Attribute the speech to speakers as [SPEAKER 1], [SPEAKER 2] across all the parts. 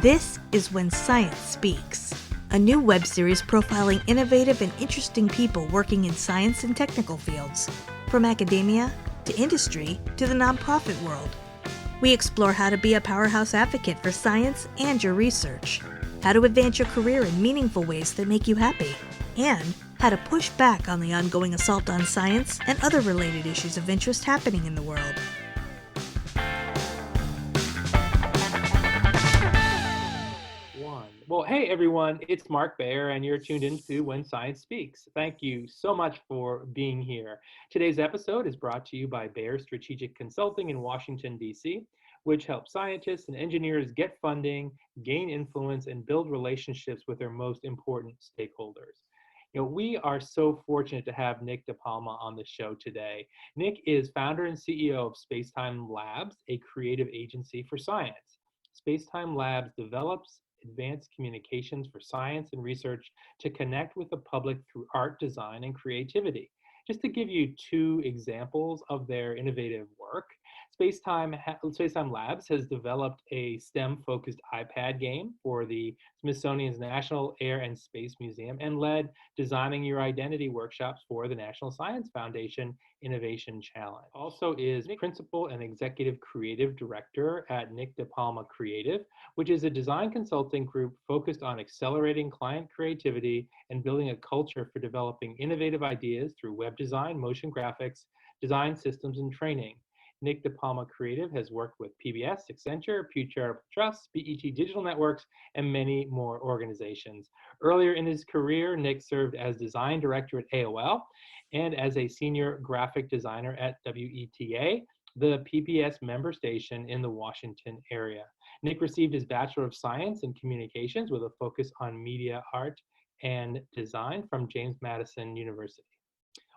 [SPEAKER 1] This is When Science Speaks, a new web series profiling innovative and interesting people working in science and technical fields, from academia to industry to the nonprofit world. We explore how to be a powerhouse advocate for science and your research, how to advance your career in meaningful ways that make you happy, and how to push back on the ongoing assault on science and other related issues of interest happening in the world.
[SPEAKER 2] Well, hey everyone, it's Mark Bayer and you're tuned into When Science Speaks. Thank you so much for being here. Today's episode is brought to you by Bayer Strategic Consulting in Washington, D.C., which helps scientists and engineers get funding, gain influence, and build relationships with their most important stakeholders. We are so fortunate to have Nic DiPalma on the show today. Nic is founder and CEO of SpacetimeLabs, a creative agency for science. SpacetimeLabs develops advanced communications for science and research to connect with the public through art, design, and creativity. Just to give you two examples of their innovative work, SpacetimeLabs has developed a STEM-focused iPad game for the Smithsonian's National Air and Space Museum and led Designing Your Identity workshops for the National Science Foundation Innovation Challenge. Also is Principal and Executive Creative Director at Nic DiPalma Creative, which is a design consulting group focused on accelerating client creativity and building a culture for developing innovative ideas through web design, motion graphics, design systems, and training. Nic DiPalma Creative has worked with PBS, Accenture, Pew Charitable Trust, BET Digital Networks, and many more organizations. Earlier in his career, Nic served as design director at AOL and as a senior graphic designer at WETA, the PBS member station in the Washington area. Nic received his Bachelor of Science in Communications with a focus on media, art, and design from James Madison University.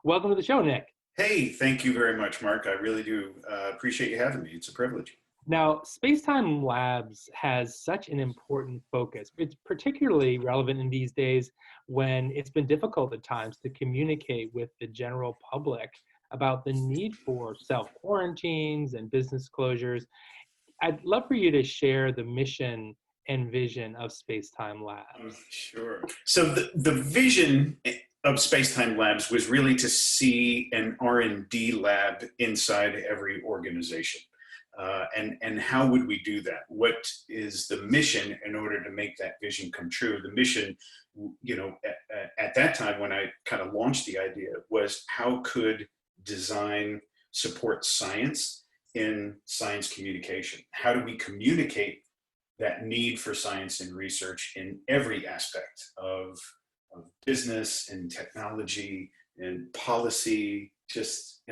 [SPEAKER 2] Welcome to the show, Nic.
[SPEAKER 3] Hey, thank you very much, Mark. I really do appreciate you having me. It's a privilege.
[SPEAKER 2] Now, SpacetimeLabs has such an important focus. It's particularly relevant in these days when it's been difficult at times to communicate with the general public about the need for self-quarantines and business closures. I'd love for you to share the mission and vision of SpacetimeLabs.
[SPEAKER 3] Sure. So the vision of SpacetimeLabs was really to see an R&D lab inside every organization. And how would we do that? What is the mission in order to make that vision come true? The mission, at that time when I kind of launched the idea was how could design support science in science communication? How do we communicate that need for science and research in every aspect of business and technology and policy? Just,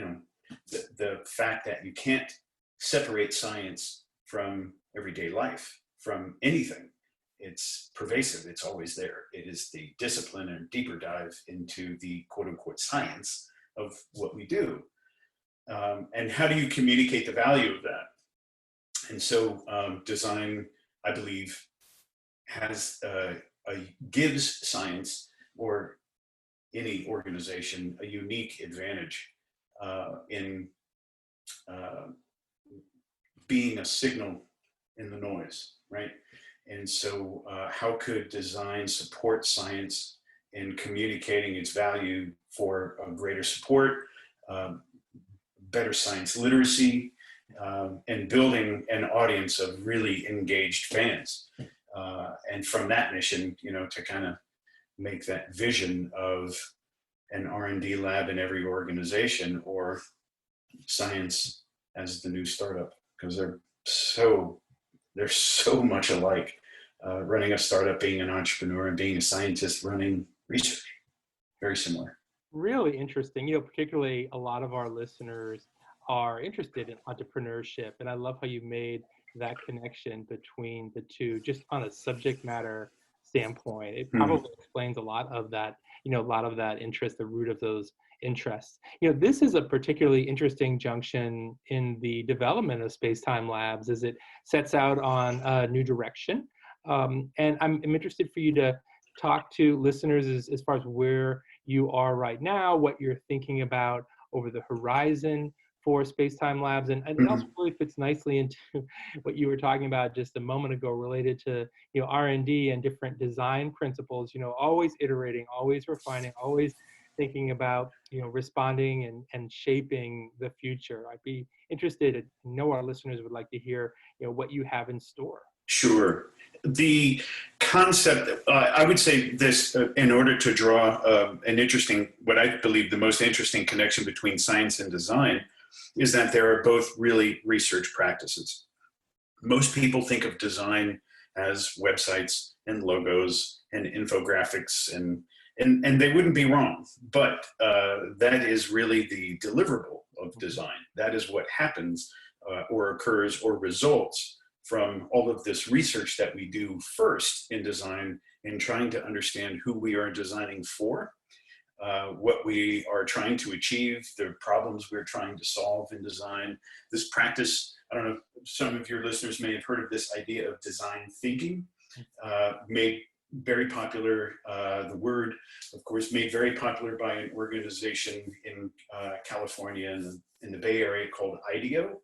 [SPEAKER 3] the fact that you can't separate science from everyday life, from anything. It's pervasive, it's always there. It is the discipline and deeper dive into the quote unquote science of what we do. And how do you communicate the value of that? And so design, I believe, gives science or any organization a unique advantage in being a signal in the noise, right? And so how could design support science in communicating its value for greater support, better science literacy, and building an audience of really engaged fans. And from that mission, to kind of make that vision of an R&D lab in every organization, or science as the new startup, because they're so much alike. Running a startup, being an entrepreneur, and being a scientist running research, very similar.
[SPEAKER 2] Really interesting. Particularly a lot of our listeners are interested in entrepreneurship, and I love how you made that connection between the two, just on a subject matter standpoint. It probably explains a lot of that, interest, the root of those interests. This is a particularly interesting junction in the development of SpacetimeLabs as it sets out on a new direction. And I'm interested for you to talk to listeners as far as where you are right now, what you're thinking about over the horizon for SpacetimeLabs, and it also really fits nicely into what you were talking about just a moment ago, related to R&D and different design principles. Always iterating, always refining, always thinking about responding and shaping the future. I'd be interested. I know our listeners would like to hear what you have in store.
[SPEAKER 3] Sure. The concept, I would say this, in order to draw an interesting, what I believe the most interesting connection between science and design, is that there are both really research practices. Most people think of design as websites and logos and infographics, and they wouldn't be wrong, but that is really the deliverable of design. That is what happens or occurs or results from all of this research that we do first in design, in trying to understand who we are designing for, what we are trying to achieve, the problems we're trying to solve in design. This practice, I don't know, some of your listeners may have heard of this idea of design thinking, made very popular, the word, of course, made very popular by an organization in California and in the Bay Area called IDEO,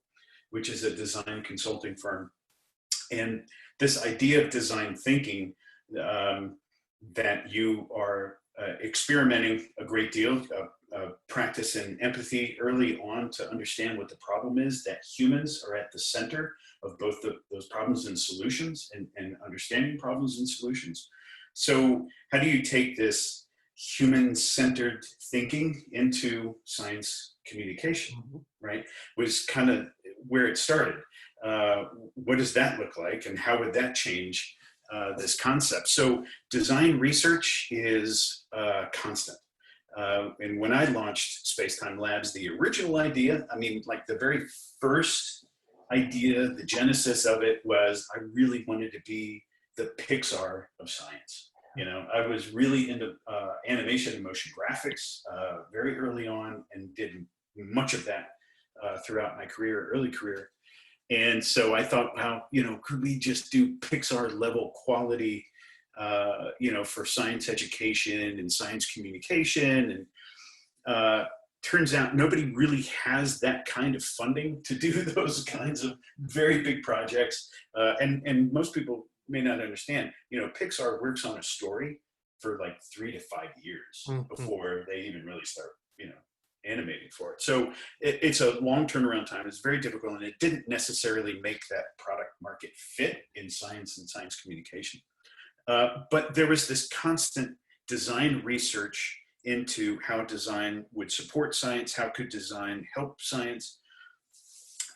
[SPEAKER 3] which is a design consulting firm. And this idea of design thinking, that you are experimenting a great deal, practice in empathy early on to understand what the problem is, that humans are at the center of both those problems and solutions, and understanding problems and solutions. So how do you take this human-centered thinking into science communication, right? Was kind of where it started. What does that look like, and how would that change this concept? So design research is constant. And when I launched SpacetimeLabs, the original idea, I mean, like the very first idea, the genesis of it was, I really wanted to be the Pixar of science. I was really into animation and motion graphics very early on, and did much of that throughout my early career. And so I thought, wow, could we just do Pixar level quality, for science education and science communication? And turns out nobody really has that kind of funding to do those kinds of very big projects. And most people may not understand, Pixar works on a story for like 3 to 5 years before they even really start, animating for it. So it's a long turnaround time. It's very difficult, and it didn't necessarily make that product market fit in science and science communication. But there was this constant design research into how design would support science, how could design help science,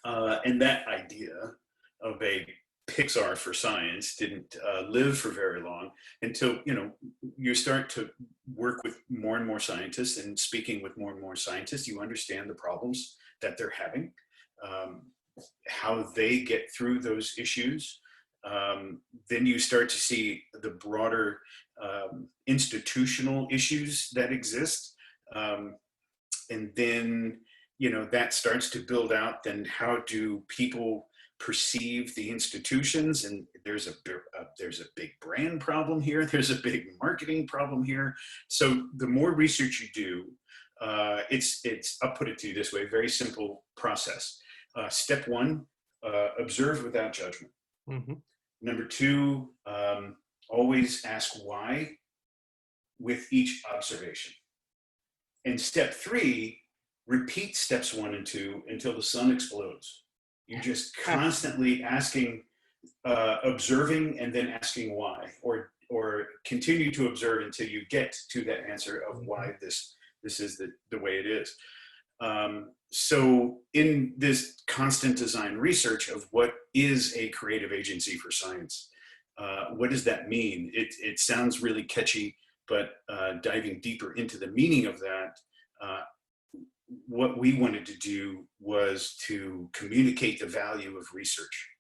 [SPEAKER 3] and that idea of a Pixar for science didn't live for very long, until you start to work with more and more scientists, and speaking with more and more scientists, you understand the problems that they're having, how they get through those issues. Then you start to see the broader institutional issues that exist, and then that starts to build out. Then how do people perceive the institutions? And there's a big brand problem here. There's a big marketing problem here. So the more research you do, I'll put it to you this way, very simple process. Step one, observe without judgment. Number two, always ask why with each observation. And step three, repeat steps 1 and 2 until the sun explodes. You're just constantly asking, observing, and then asking why, or continue to observe until you get to that answer of why this is the way it is. So in this constant design research of what is a creative agency for science, what does that mean? It sounds really catchy, but diving deeper into the meaning of that, what we wanted to do was to communicate the value of research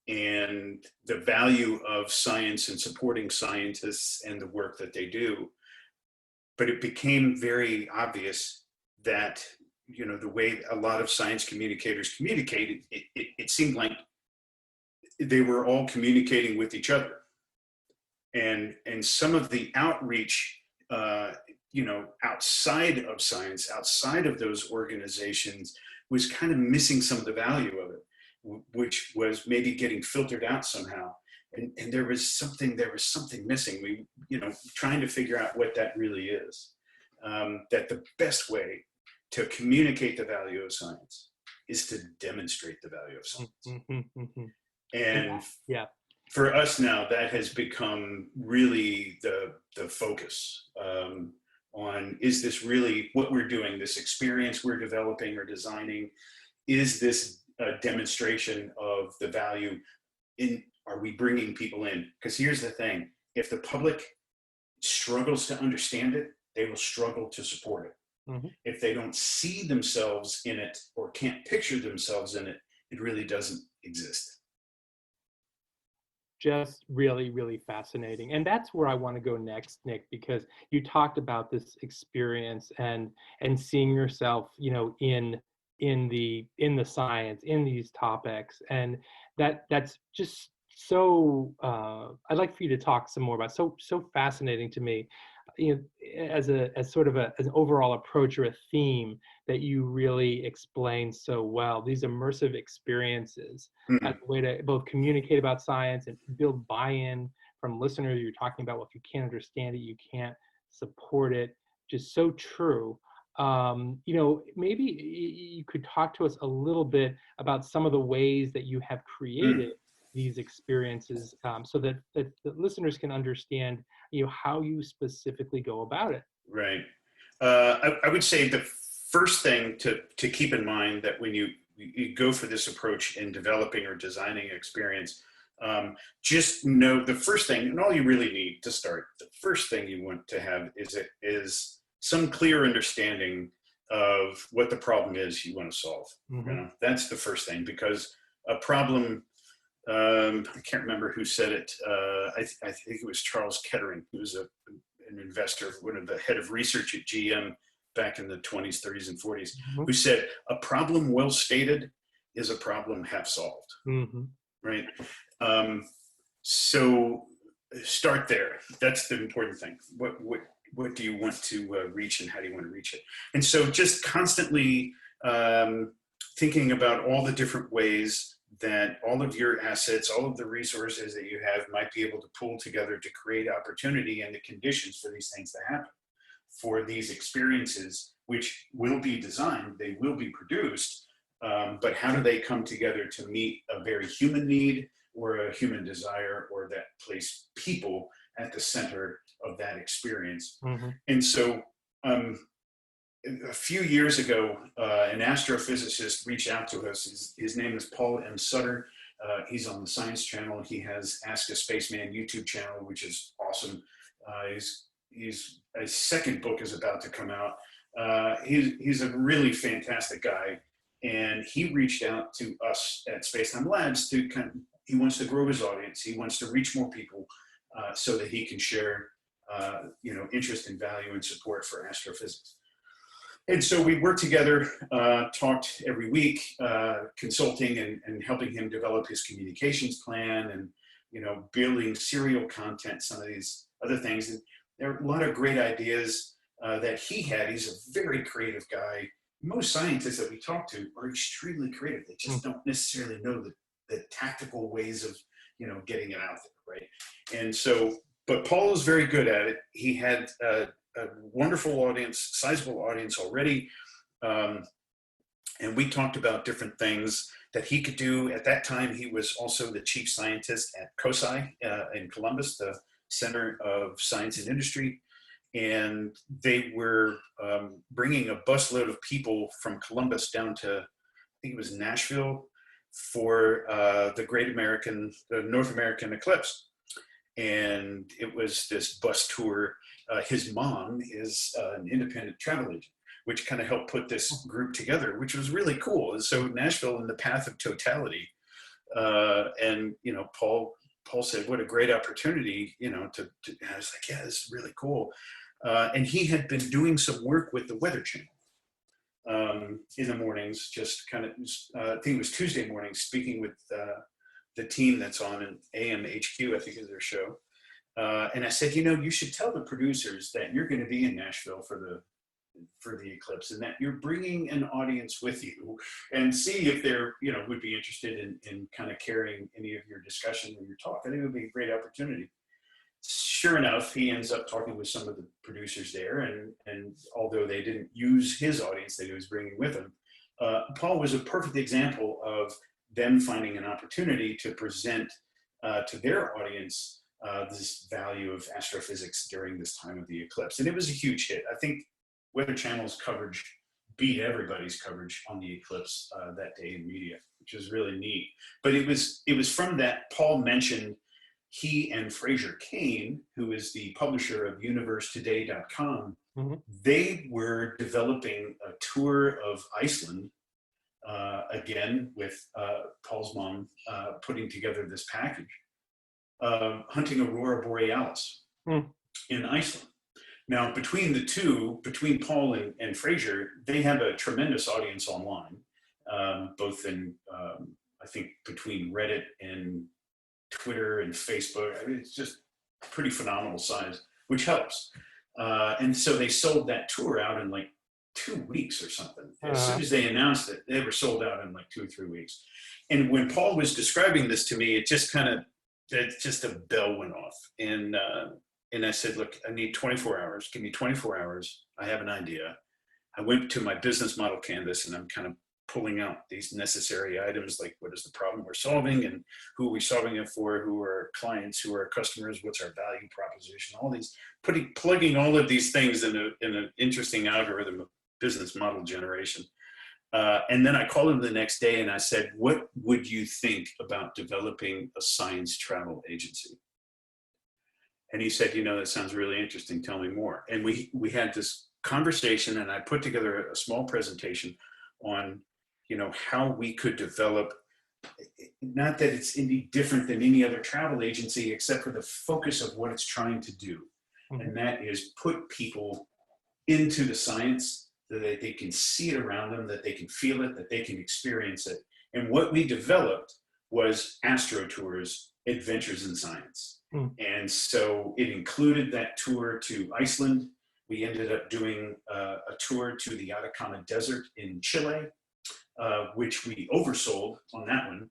[SPEAKER 3] and the value of science and supporting scientists and the work that they do. But it became very obvious that, the way a lot of science communicators communicated, it seemed like they were all communicating with each other. And some of the outreach, outside of science, outside of those organizations, was kind of missing some of the value of it, which was maybe getting filtered out somehow. And there was something missing. We, trying to figure out what that really is. That the best way to communicate the value of science is to demonstrate the value of science. And
[SPEAKER 2] yeah,
[SPEAKER 3] for us now, that has become really the focus on, is this really what we're doing, this experience we're developing or designing, is this a demonstration of the value are we bringing people in? Because here's the thing, if the public struggles to understand it, they will struggle to support it.
[SPEAKER 2] Mm-hmm.
[SPEAKER 3] If they don't see themselves in it or can't picture themselves in it, it really doesn't exist.
[SPEAKER 2] Just really, really fascinating. And that's where I want to go next, Nic, because you talked about this experience and seeing yourself, in the science, in these topics. And that's just so I'd like for you to talk some more about, so fascinating to me, as sort of an overall approach or a theme that you really explain so well, these immersive experiences as a way to both communicate about science and build buy-in from listeners. You're talking about, well, if you can't understand it, you can't support it. Just so true. Maybe you could talk to us a little bit about some of the ways that you have created these experiences, so that the listeners can understand, how you specifically go about it.
[SPEAKER 3] Right. I would say the first thing to keep in mind, that when you go for this approach in developing or designing an experience, just know the first thing, and all you really need to start, the first thing you want to have is some clear understanding of what the problem is you want to solve.
[SPEAKER 2] Mm-hmm.
[SPEAKER 3] That's the first thing, because a problem, I can't remember who said it. I think it was Charles Kettering, who was an investor, one of the head of research at GM back in the 20s, 30s, and 40s, who said, a problem well stated is a problem half solved. Right? So start there. That's the important thing. What do you want to reach, and how do you want to reach it? And so just constantly thinking about all the different ways that all of your assets, all of the resources that you have might be able to pull together to create opportunity and the conditions for these things to happen, for these experiences, which will be designed, they will be produced, but how do they come together to meet a very human need or a human desire, or that place people at the center of that experience? And so a few years ago, an astrophysicist reached out to us. His name is Paul M. Sutter. He's on the Science Channel. He has Ask a Spaceman YouTube channel, which is awesome. His second book is about to come out. He's a really fantastic guy, and he reached out to us at SpacetimeLabs to he wants to grow his audience. He wants to reach more people so that he can share interest and value and support for astrophysics. And so we worked together, talked every week, consulting and helping him develop his communications plan, and building serial content, some of these other things. And there are a lot of great ideas that he had. He's a very creative guy. Most scientists that we talk to are extremely creative. They just don't necessarily know the tactical ways of getting it out there, right? And so, but Paul is very good at it. He had a wonderful audience, sizable audience already. And we talked about different things that he could do. At that time, he was also the chief scientist at COSI in Columbus, the Center of Science and Industry. And they were bringing a busload of people from Columbus down to, I think it was Nashville, for the North American eclipse. And it was this bus tour. His mom is an independent travel agent, which kind of helped put this group together, which was really cool. And so Nashville in the path of totality. And, Paul said, what a great opportunity, I was like, yeah, this is really cool. And he had been doing some work with the Weather Channel in the mornings, just kind of, I think it was Tuesday morning, speaking with the team that's on an AM HQ, I think is their show. And I said, you should tell the producers that you're going to be in Nashville for the eclipse, and that you're bringing an audience with you, and see if they're, would be interested in kind of carrying any of your discussion or your talk. I think it would be a great opportunity. Sure enough, he ends up talking with some of the producers there, and although they didn't use his audience that he was bringing with him, Paul was a perfect example of them finding an opportunity to present to their audience this value of astrophysics during this time of the eclipse. And it was a huge hit. I think Weather Channel's coverage beat everybody's coverage on the eclipse that day in media, which was really neat. But it was from that. Paul mentioned he and Fraser Cain, who is the publisher of universetoday.com, they were developing a tour of Iceland, again, with Paul's mom putting together this package, hunting Aurora Borealis in Iceland. Now, between the two, between Paul and Fraser, they have a tremendous audience online, both in, I think, between Reddit and Twitter and Facebook. I mean, it's just pretty phenomenal size, which helps. And so they sold that tour out in like 2 weeks or something. As soon as they announced it, they were sold out in like 2 or 3 weeks. And when Paul was describing this to me, it just a bell went off. And I said, look, I need 24 hours. Give me 24 hours. I have an idea. I went to my business model canvas, and I'm kind of pulling out these necessary items, like what is the problem we're solving, and who are we solving it for, who are our clients, who are our customers, what's our value proposition, all these, plugging all of these things in an interesting algorithm of business model generation. And then I called him the next day and I said, what would you think about developing a science travel agency? And he said, that sounds really interesting. Tell me more. And we had this conversation, and I put together a small presentation on, how we could develop, not that it's any different than any other travel agency, except for the focus of what it's trying to do. And that is put people into the science, so that they can see it around them, that they can feel it, that they can experience it. And what we developed was Astro Tours, Adventures in Science. And so it included that tour to Iceland. We ended up doing a tour to the Atacama Desert in Chile, which we oversold on that one.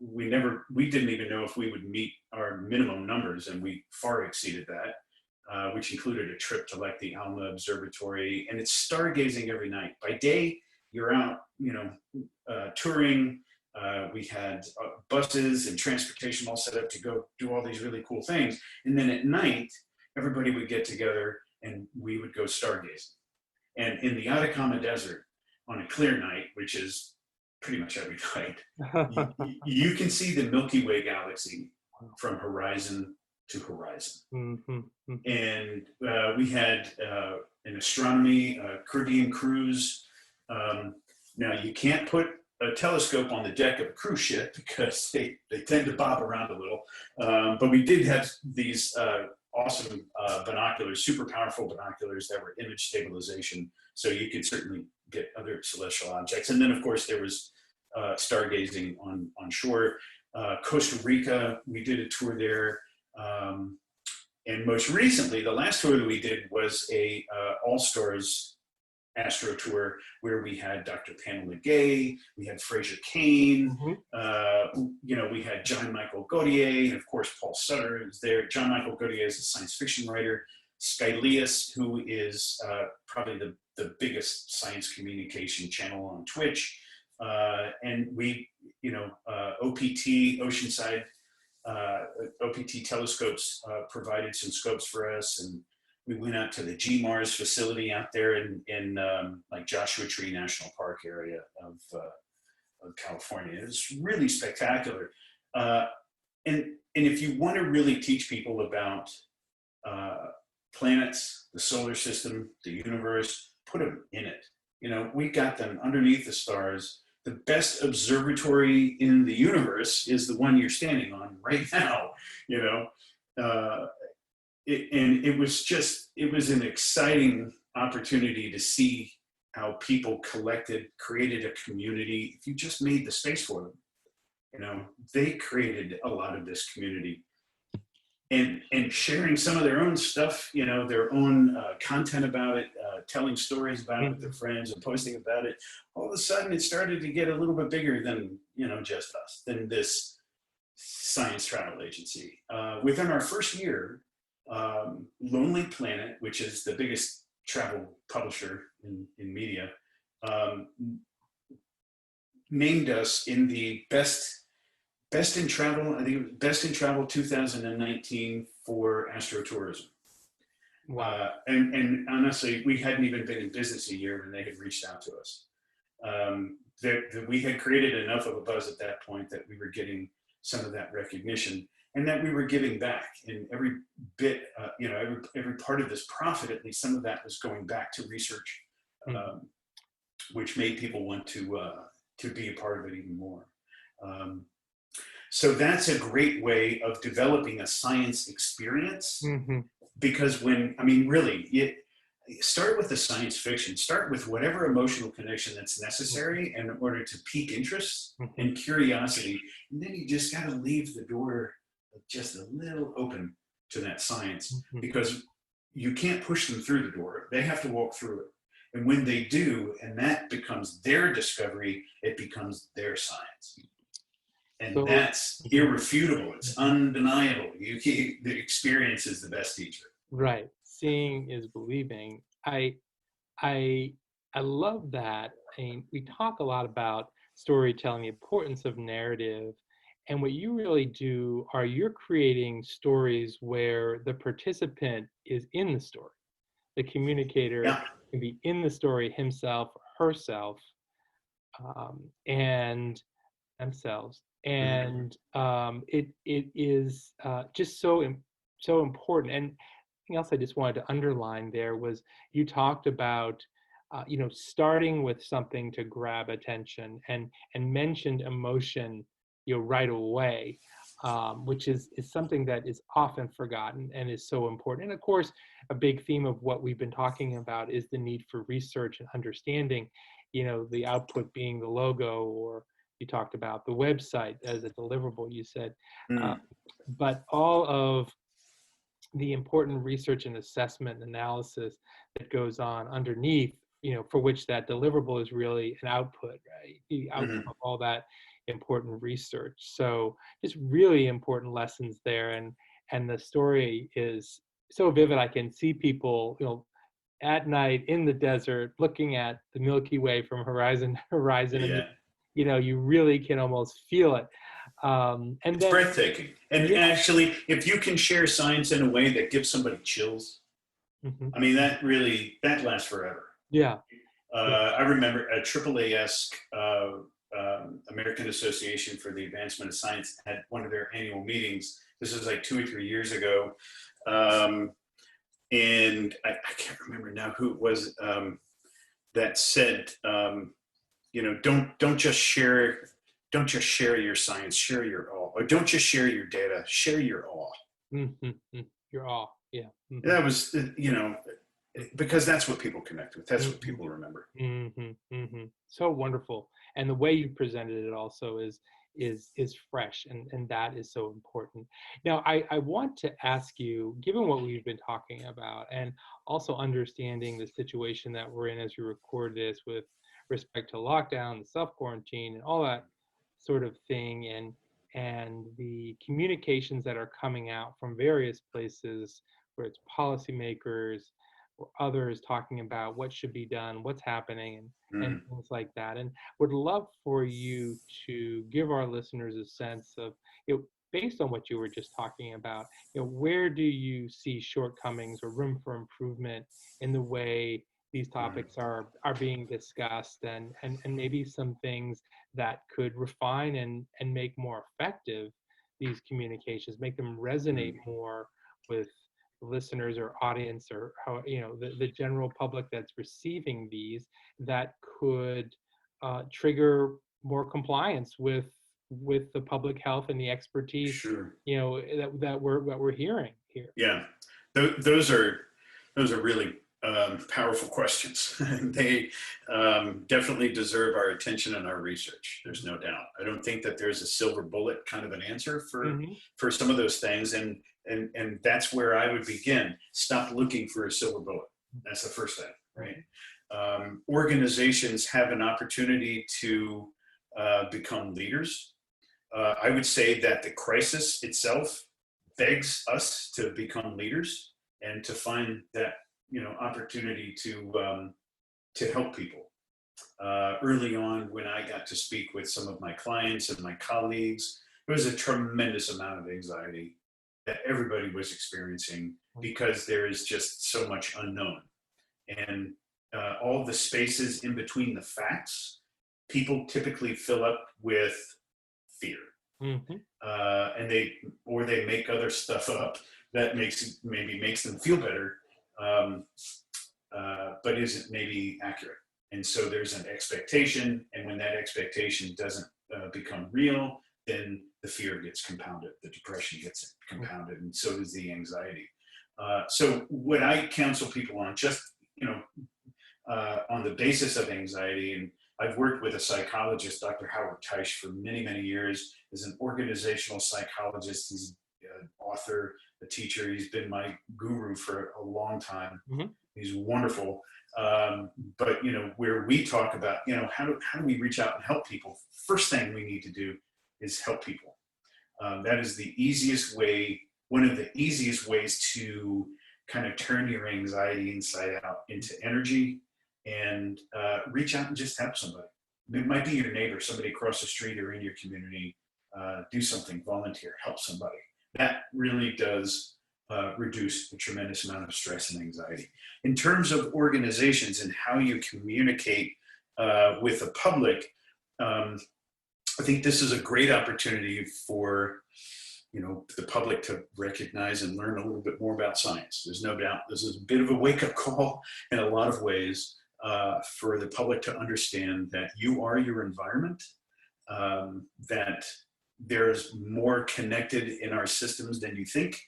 [SPEAKER 3] We didn't even know if we would meet our minimum numbers, and we far exceeded that, which included a trip to like the Alma Observatory, and it's stargazing every night. By day, you're out, touring. We had buses and transportation all set up to go do all these really cool things. And then at night, everybody would get together and we would go stargazing. And in the Atacama Desert, on a clear night, which is pretty much every night, you can see the Milky Way galaxy from horizon to horizon. And we had an astronomy Caribbean cruise. Now, you can't put a telescope on the deck of a cruise ship because they tend to bob around a little. But we did have these awesome binoculars, super powerful binoculars that were image stabilization. So you could certainly get other celestial objects. And then, of course, there was stargazing on shore. Costa Rica, we did a tour there. And most recently, the last tour that we did was a All-Stars Astro Tour, where we had Dr. Pamela Gay, we had Fraser Cain, we had John Michael Gaultier, and of course Paul Sutter is there. John Michael Gaultier is a science fiction writer. Skylius, who is probably the biggest science communication channel on Twitch, and we, OPT, Oceanside, OPT telescopes provided some scopes for us, and we went out to the GMARS facility out there in like Joshua Tree National Park area of California. It was really spectacular. And if you want to really teach people about planets, the solar system, the universe, put them in it. We got them underneath the stars. The best observatory in the universe is the one you're standing on right now, it was an exciting opportunity to see how people created a community. If you just made the space for them, they created a lot of this community. and sharing some of their own stuff, their own content about it, telling stories about it with their friends and posting about it. All of a sudden, it started to get a little bit bigger than just us, than this science travel agency. Within our first year, Lonely Planet, which is the biggest travel publisher in media, named us in the best in travel. I think it was best in travel 2019 for astro-tourism.
[SPEAKER 2] Wow.
[SPEAKER 3] And honestly, we hadn't even been in business a year when they had reached out to us. We had created enough of a buzz at that point that we were getting some of that recognition, and that we were giving back. And every bit, every part of this profit, at least some of that was going back to research, which made people want to be a part of it even more. So that's a great way of developing a science experience, because really, start with the science fiction, start with whatever emotional connection that's necessary in order to pique interest and curiosity. And then you just got to leave the door just a little open to that science, because you can't push them through the door. They have to walk through it. And when they do, and that becomes their discovery, it becomes their science. And that's irrefutable. It's undeniable. The experience is the best teacher.
[SPEAKER 2] Right. Seeing is believing. I love that. I mean, we talk a lot about storytelling, the importance of narrative, and what you really do are you're creating stories where the participant is in the story. The communicator can be in the story himself, herself, and themselves. And it is just so important. And something else I just wanted to underline there was you talked about starting with something to grab attention, and mentioned emotion right away, which is something that is often forgotten and is so important. And of course, a big theme of what we've been talking about is the need for research and understanding, the output being the logo, or you talked about the website as a deliverable, you said, but all of the important research and assessment and analysis that goes on underneath, for which that deliverable is really an output, right? The output of all that important research. So just really important lessons there. And the story is so vivid. I can see people, at night in the desert looking at the Milky Way from horizon to horizon. And you really can almost feel it. And
[SPEAKER 3] it's breathtaking. And actually, if you can share science in a way that gives somebody chills, I mean, that lasts forever.
[SPEAKER 2] Yeah.
[SPEAKER 3] I remember a AAA-esque American Association for the Advancement of Science had one of their annual meetings. This was like 2 or 3 years ago. And I can't remember now who it was that said, don't just share your science, share your awe. Or don't just share your data, share your awe.
[SPEAKER 2] Your awe, yeah.
[SPEAKER 3] That was, because that's what people connect with. That's what people remember.
[SPEAKER 2] So wonderful. And the way you presented it also is fresh, and that is so important. Now, I want to ask you, given what we've been talking about, and also understanding the situation that we're in as we record this with respect to lockdown, the self-quarantine, and all that sort of thing, and the communications that are coming out from various places, where it's policymakers or others talking about what should be done, what's happening, and things like that. And would love for you to give our listeners a sense of, based on what you were just talking about, where do you see shortcomings or room for improvement in the way these topics are being discussed, and maybe some things that could refine and make more effective these communications, make them resonate more with listeners or audience, or how the general public that's receiving these, that could trigger more compliance with the public health and the expertise that we're hearing here.
[SPEAKER 3] Yeah, those are really powerful questions. They definitely deserve our attention and our research. There's no doubt. I don't think that there's a silver bullet kind of an answer for some of those things. And And that's where I would begin. Stop looking for a silver bullet. That's the first thing, right? Organizations have an opportunity to become leaders. I would say that the crisis itself begs us to become leaders and to find that, opportunity to help people. Early on, when I got to speak with some of my clients and my colleagues, there was a tremendous amount of anxiety that everybody was experiencing because there is just so much unknown. And all the spaces in between the facts, people typically fill up with fear.
[SPEAKER 2] Mm-hmm.
[SPEAKER 3] And they make other stuff up that maybe makes them feel better, but isn't maybe accurate. And so there's an expectation, and when that expectation doesn't become real, then the fear gets compounded, the depression gets compounded, and so does the anxiety. So what I counsel people on, just on the basis of anxiety, and I've worked with a psychologist, Dr. Howard Teich, for many, many years as an organizational psychologist. He's an author, a teacher. He's been my guru for a long time.
[SPEAKER 2] Mm-hmm.
[SPEAKER 3] He's wonderful. But where we talk about, how do we reach out and help people? First thing we need to do is help people. That is the easiest way, one of the easiest ways to kind of turn your anxiety inside out into energy, and reach out and just help somebody. It might be your neighbor, somebody across the street or in your community. Do something, volunteer, help somebody. That really does reduce a tremendous amount of stress and anxiety. In terms of organizations and how you communicate with the public, I think this is a great opportunity for the public to recognize and learn a little bit more about science. There's no doubt this is a bit of a wake-up call in a lot of ways for the public to understand that you are your environment, that there's more connected in our systems than you think,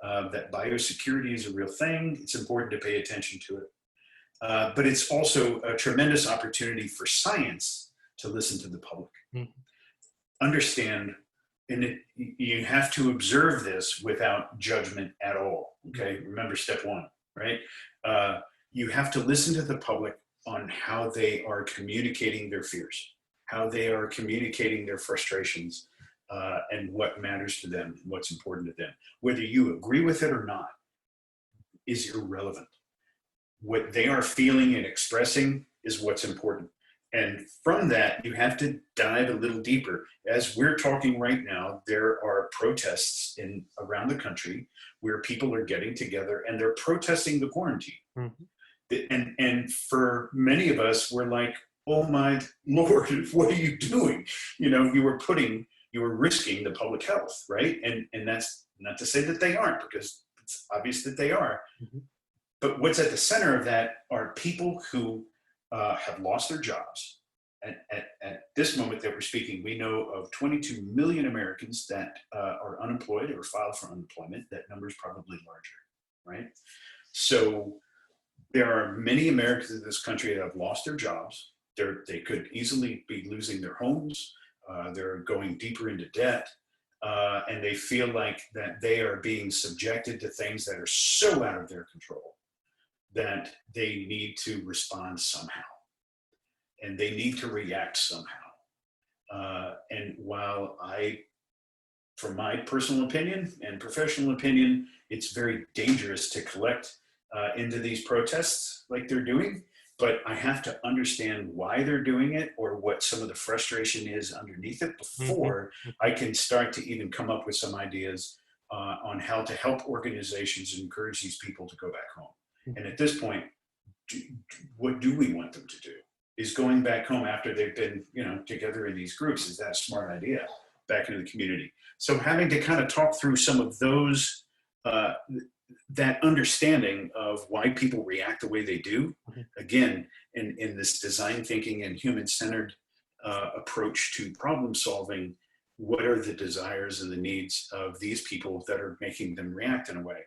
[SPEAKER 3] that biosecurity is a real thing. It's important to pay attention to it. But it's also a tremendous opportunity for science to listen to the public. Mm-hmm. Understand, and you have to observe this without judgment at all, okay? Remember step one, right? You have to listen to the public on how they are communicating their fears, how they are communicating their frustrations, and what matters to them, what's important to them. Whether you agree with it or not is irrelevant. What they are feeling and expressing is what's important. And from that, you have to dive a little deeper. As we're talking right now, there are protests around the country where people are getting together and they're protesting the quarantine. Mm-hmm. And for many of us, we're like, oh my Lord, what are you doing? You were risking the public health, right? And that's not to say that they aren't, because it's obvious that they are. Mm-hmm. But what's at the center of that are people who have lost their jobs. At this moment that we're speaking, we know of 22 million Americans that are unemployed or filed for unemployment. That number is probably larger, right? So there are many Americans in this country that have lost their jobs. They could easily be losing their homes. They're going deeper into debt. And they feel like that they are being subjected to things that are so out of their control that they need to respond somehow, and they need to react somehow. And while from my personal opinion and professional opinion, it's very dangerous to collect into these protests like they're doing, but I have to understand why they're doing it or what some of the frustration is underneath it before I can start to even come up with some ideas on how to help organizations and encourage these people to go back home. And at this point, what do we want them to do? Is going back home after they've been, together in these groups, is that a smart idea back into the community? So having to kind of talk through some of those, that understanding of why people react the way they do, again, in this design thinking and human-centered approach to problem solving, what are the desires and the needs of these people that are making them react in a way?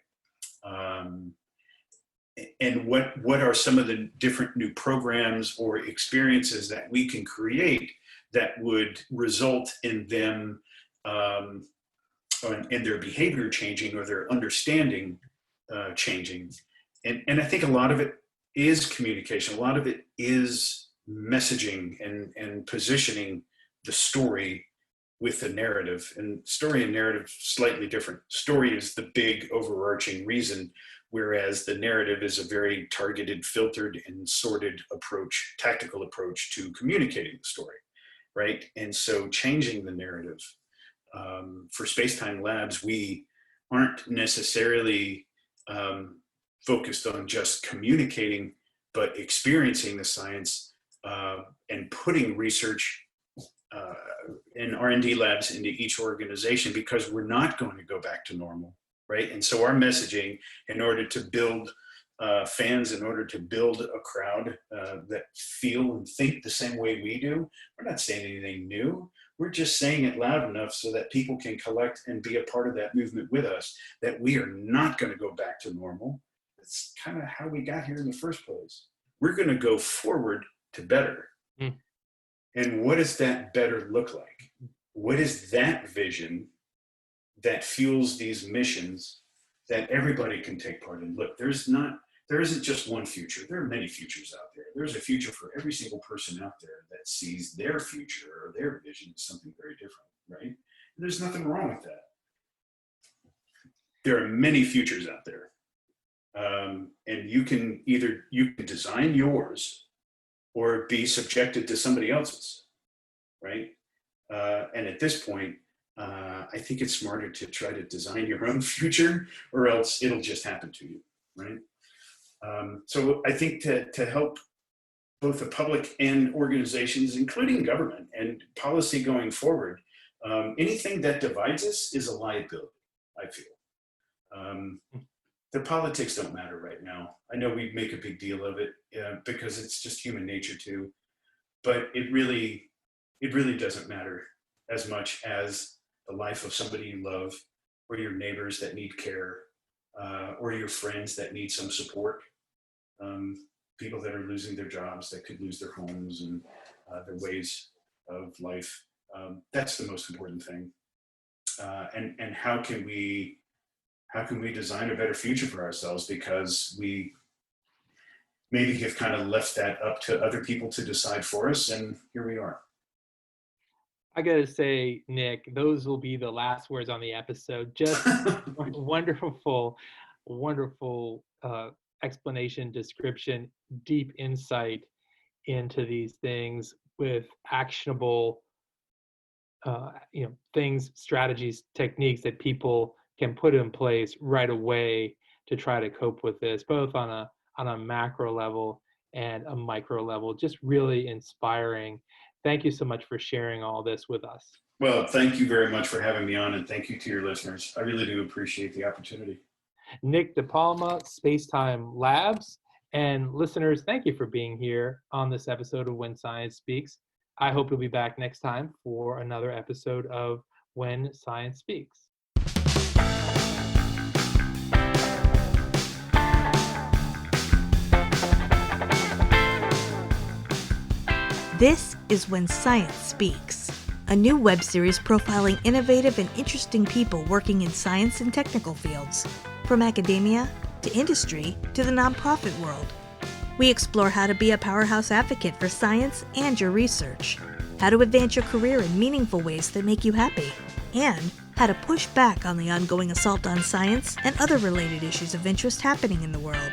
[SPEAKER 3] And what are some of the different new programs or experiences that we can create that would result in them and their behavior changing or their understanding changing. And I think a lot of it is communication. A lot of it is messaging and positioning the story with the narrative. And story and narrative slightly different. Story is the big overarching reason, whereas the narrative is a very targeted, filtered, and sorted approach, tactical approach to communicating the story, right? And so changing the narrative. For SpacetimeLabs, we aren't necessarily focused on just communicating, but experiencing the science and putting research and R&D labs into each organization, because we're not going to go back to normal, right? And so our messaging, in order to build fans, in order to build a crowd that feel and think the same way we do, we're not saying anything new. We're just saying it loud enough so that people can collect and be a part of that movement with us, that we are not going to go back to normal. That's kind of how we got here in the first place. We're going to go forward to better. Mm. And what does that better look like? What is that vision that fuels these missions that everybody can take part in? Look, there isn't just one future. There are many futures out there. There's a future for every single person out there that sees their future or their vision as something very different, right? And there's nothing wrong with that. There are many futures out there. And you can design yours or be subjected to somebody else's, right? And at this point, I think it's smarter to try to design your own future, or else it'll just happen to you, right? So I think to help both the public and organizations, including government and policy going forward, anything that divides us is a liability, I feel. The politics don't matter right now. I know we make a big deal of it because it's just human nature too, but it really doesn't matter as much as the life of somebody you love, or your neighbors that need care, or your friends that need some support. People that are losing their jobs, that could lose their homes and their ways of life. That's the most important thing. And how can we design a better future for ourselves, because we maybe have kind of left that up to other people to decide for us, and here we are.
[SPEAKER 2] I gotta say, Nic, those will be the last words on the episode. Just wonderful explanation, description, deep insight into these things with actionable things, strategies, techniques that people can put in place right away to try to cope with this, both on a macro level and a micro level. Just really inspiring. Thank you so much for sharing all this with us.
[SPEAKER 3] Well, thank you very much for having me on, and thank you to your listeners. I really do appreciate the opportunity.
[SPEAKER 2] Nic DiPalma, SpacetimeLabs, and listeners, thank you for being here on this episode of When Science Speaks. I hope you'll be back next time for another episode of When Science Speaks.
[SPEAKER 1] This is When Science Speaks, a new web series profiling innovative and interesting people working in science and technical fields, from academia to industry to the nonprofit world. We explore how to be a powerhouse advocate for science and your research, how to advance your career in meaningful ways that make you happy, and how to push back on the ongoing assault on science and other related issues of interest happening in the world.